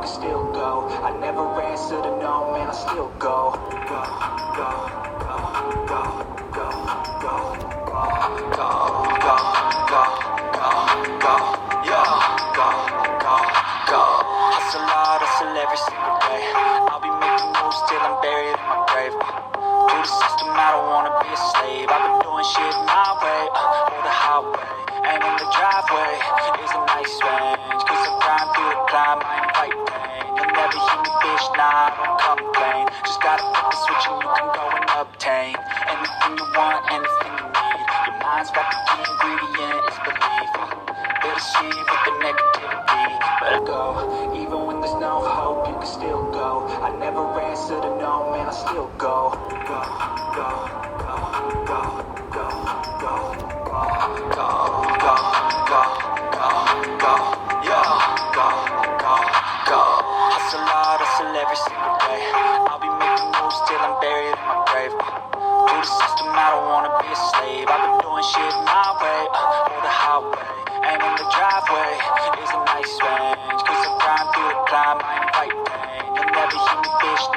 can still go. I never answer to no, man, I still go. Go, go, go, go, go, go, go, go, go, go, go, yeah, go, go, go. Hustle hard, hustle every single day. I'll be making moves till I'm buried in my grave. To the system, I don't wanna be a slave. I've been doing shit my way, or the highway. And in the driveway is a nice range. Cause I grind through the climb, I ain't fight pain. You'll never hear me, bitch, nah, I don't complain. Just gotta flip the switch and you can go and obtain anything you want, anything you need. Your mind's got the key ingredient, it's belief. Bittersweet with the negativity, but I go. Even when there's no hope, you can still go. I never answer to no, man, I still go. Go, go, go, go, go, go, go, go, go, go, go, go, yeah, go, go, go. Hustle hard, hustle every single day. I'll be making moves till I'm buried in my grave. To the system, I don't wanna be a slave. I've been doing shit my way, or the highway. And in the driveway